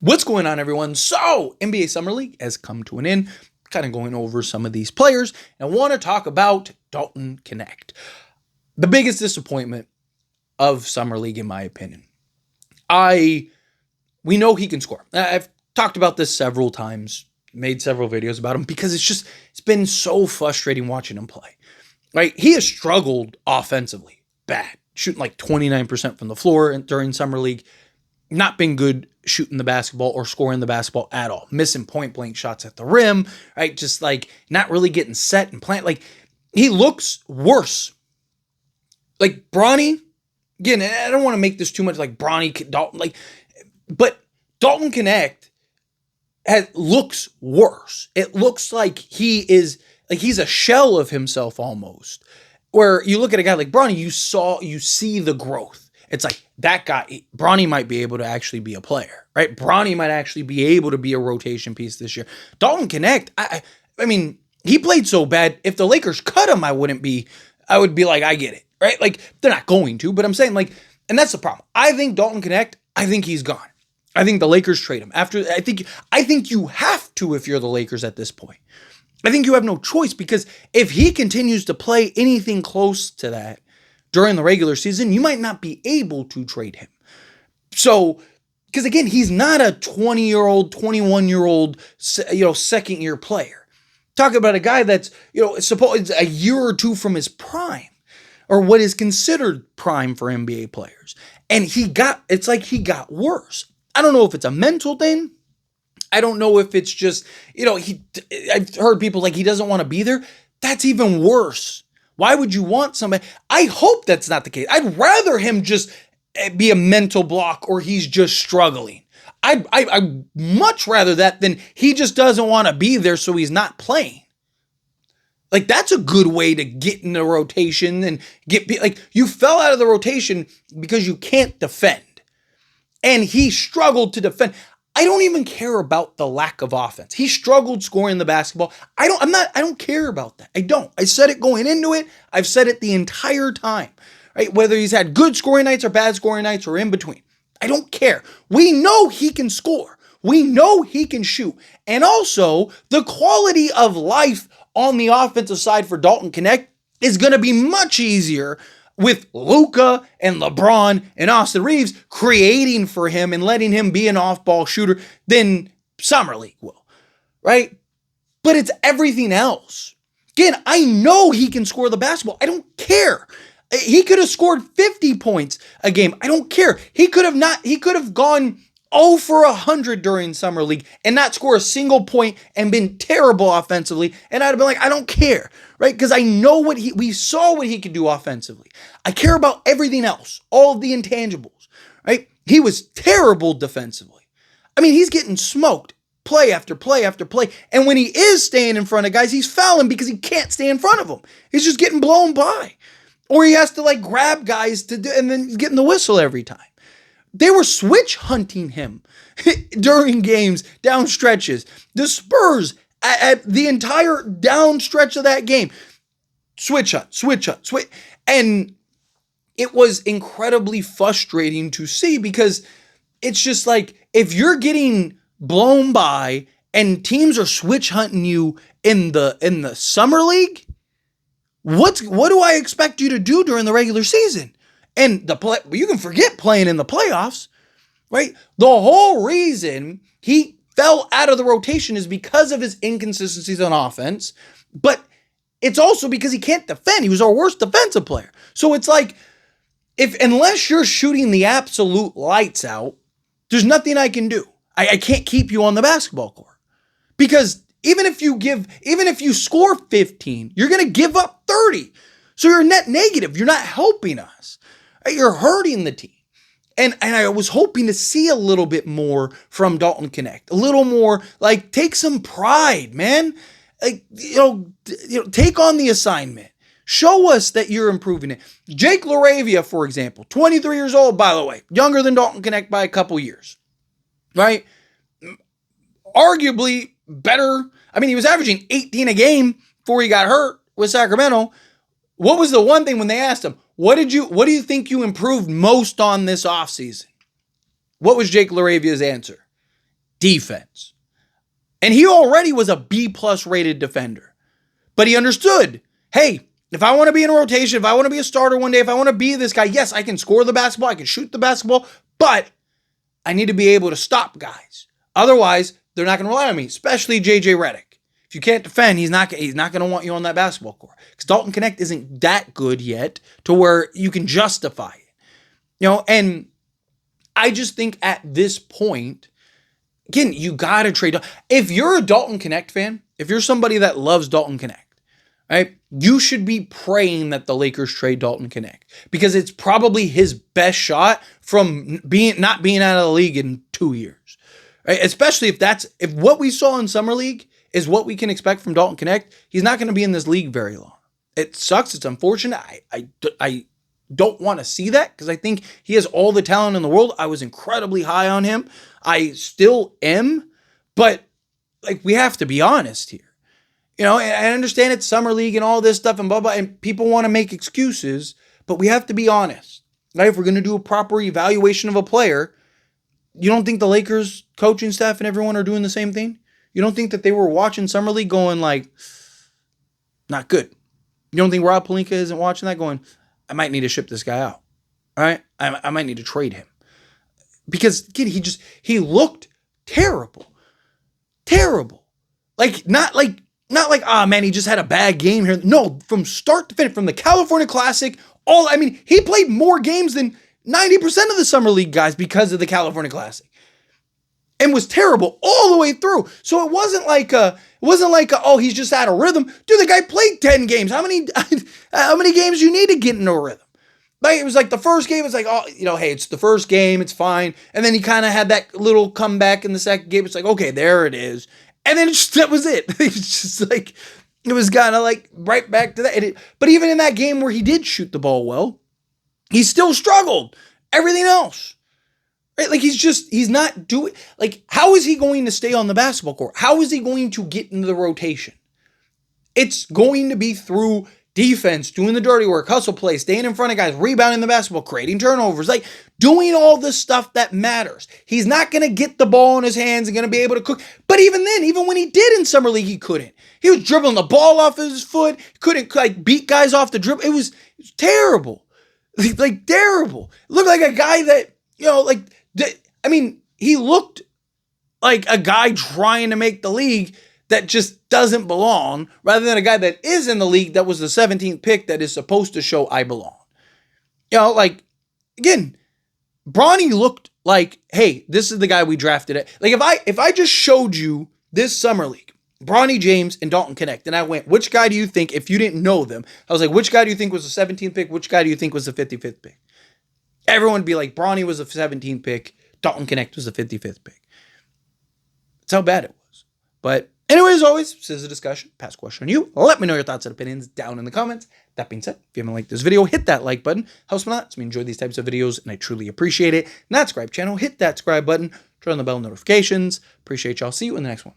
What's going on, everyone? So, NBA Summer League has come to an end. Kind of going over some of these players, and I want to talk about Dalton Knecht, the biggest disappointment of Summer League, in my opinion. We know he can score. I've talked about this several times, made several videos about him because it's been so frustrating watching him play. Right? He has struggled offensively, bad, shooting like 29% from the floor during Summer League. Not been good shooting the basketball or scoring the basketball at all. Missing point blank shots at the rim, right? Just like not really getting set and plant. Like he looks worse. Like Bronny, again, I don't want to make this too much like Bronny, Dalton, but Dalton Knecht looks worse. It looks like he's a shell of himself almost. Where you look at a guy like Bronny, you see the growth. It's like that guy, Bronny might be able to actually be a player, right? Bronny might actually be able to be a rotation piece this year. Dalton Knecht, I mean, he played so bad. If the Lakers cut him, I would be like, I get it, right? Like they're not going to, but I'm saying like, and that's the problem. I think Dalton Knecht, I think he's gone. I think the Lakers trade him after. I think you have to if you're the Lakers at this point. I think you have no choice because if he continues to play anything close to that during the regular season, you might not be able to trade him. So, because again, he's not a 20-year-old, 21-year-old, second-year player. Talk about a guy that's, supposed a year or two from his prime, or what is considered prime for NBA players. And it's like he got worse. I don't know if it's a mental thing. I don't know if it's just, I've heard people like he doesn't want to be there. That's even worse. Why would you want somebody? I hope that's not the case. I'd rather him just be a mental block or he's just struggling. I'd much rather that than he just doesn't want to be there so he's not playing. Like that's a good way to get in the rotation and you fell out of the rotation because you can't defend. And he struggled to defend. I don't even care about the lack of offense. He struggled scoring the basketball. I don't care about that. I don't. I said it going into it. I've said it the entire time, right? Whether he's had good scoring nights or bad scoring nights or in between. I don't care. We know he can score. We know he can shoot. And also, the quality of life on the offensive side for Dalton Knecht is going to be much easier with Luka and LeBron and Austin Reeves creating for him and letting him be an off-ball shooter than Summer League will, right? But it's everything else. Again, I know he can score the basketball. I don't care. He could have scored 50 points a game. I don't care. He could have gone 0 for 100 during Summer League and not score a single point and been terrible offensively. And I'd have been like, I don't care, right? Because I know we saw what he could do offensively. I care about everything else, all of the intangibles, right? He was terrible defensively. I mean, he's getting smoked play after play after play. And when he is staying in front of guys, he's fouling because he can't stay in front of them. He's just getting blown by. Or he has to grab guys to do, and then getting the whistle every time. They were switch hunting him during games, down stretches. The Spurs, at the entire down stretch of that game, switch hunt. And it was incredibly frustrating to see because it's just like, if you're getting blown by and teams are switch hunting you in the Summer League, what do I expect you to do during the regular season? And you can forget playing in the playoffs, right? The whole reason he fell out of the rotation is because of his inconsistencies on offense, but it's also because he can't defend. He was our worst defensive player. So it's like, unless you're shooting the absolute lights out, there's nothing I can do. I can't keep you on the basketball court because even if you score 15, you're going to give up 30. So you're net negative. You're not helping us. You're hurting the team. And I was hoping to see a little bit more from Dalton Knecht. A little more, take some pride, man. Take on the assignment. Show us that you're improving it. Jake LaRavia, for example, 23 years old, by the way. Younger than Dalton Knecht by a couple years. Right? Arguably better. I mean, he was averaging 18 a game before he got hurt with Sacramento. What was the one thing when they asked him, what do you think you improved most on this offseason? What was Jake LaRavia's answer? defense. And he already was a B-plus rated defender. But he understood, hey, if I want to be in a rotation, if I want to be a starter one day, if I want to be this guy, yes, I can score the basketball, I can shoot the basketball, but I need to be able to stop guys. Otherwise, they're not going to rely on me, especially J.J. Redick. If you can't defend, he's not going to want you on that basketball court. Because Dalton Knecht isn't that good yet to where you can justify it. You know, and I just think at this point, again, you got to trade. If you're a Dalton Knecht fan, if you're somebody that loves Dalton Knecht, right, you should be praying that the Lakers trade Dalton Knecht because it's probably his best shot from not being out of the league in 2 years, right? Especially if what we saw in summer league is what we can expect from Dalton Knecht. He's not going to be in this league very long. It sucks. It's unfortunate. I don't want to see that because I think he has all the talent in the world. I was incredibly high on him. I still am, but like we have to be honest here. You know, I understand it's summer league and all this stuff and blah, blah, and people want to make excuses, but we have to be honest. Right? If we're going to do a proper evaluation of a player, you don't think the Lakers coaching staff and everyone are doing the same thing? You don't think that they were watching summer league going like, not good? You don't think Rob Pelinka isn't watching that going, I might need to ship this guy out, all right? I might need to trade him. Because, again, he looked terrible. Terrible. Not like, oh man, he just had a bad game here. No, from start to finish, from the California Classic, he played more games than 90% of the Summer League guys because of the California Classic. And was terrible all the way through. So it wasn't like oh, he's just out of rhythm. Dude, the guy played 10 games. How many games you need to get into a rhythm? Like, it was like the first game, it's like, oh, you know, hey, it's the first game, it's fine. And then he kind of had that little comeback in the second game. It's like, okay, there it is. And then that was it. It's just like, it was kind of like right back to that. But even in that game where he did shoot the ball well, he still struggled. Everything else. Right? Like, he's not doing, like, how is he going to stay on the basketball court? How is he going to get into the rotation? It's going to be through defense, doing the dirty work, hustle play, staying in front of guys, rebounding the basketball, creating turnovers, like doing all the stuff that matters. He's not going to get the ball in his hands and going to be able to cook. But even then, even when he did in summer league, he couldn't. He was dribbling the ball off his foot. He couldn't like beat guys off the dribble. It was terrible. Like terrible. It looked like a guy that, you know, he looked like a guy trying to make the league that just doesn't belong, rather than a guy that is in the league that was the 17th pick that is supposed to show I belong. You know, like, again, Bronny looked like, hey, this is the guy we drafted. Like, if I just showed you this summer league, Bronny James and Dalton Knecht, and I went, which guy do you think, if you didn't know them, I was like, which guy do you think was the 17th pick? Which guy do you think was the 55th pick? Everyone would be like, Bronny was the 17th pick, Dalton Knecht was the 55th pick. That's how bad it was. But anyway, as always, this is a discussion. Pass question on you. Let me know your thoughts and opinions down in the comments. That being said, if you haven't liked this video, hit that like button. Helps me a lot. So we enjoy these types of videos, and I truly appreciate it. Not subscribe channel, hit that subscribe button. Turn on the bell notifications. Appreciate y'all. See you in the next one.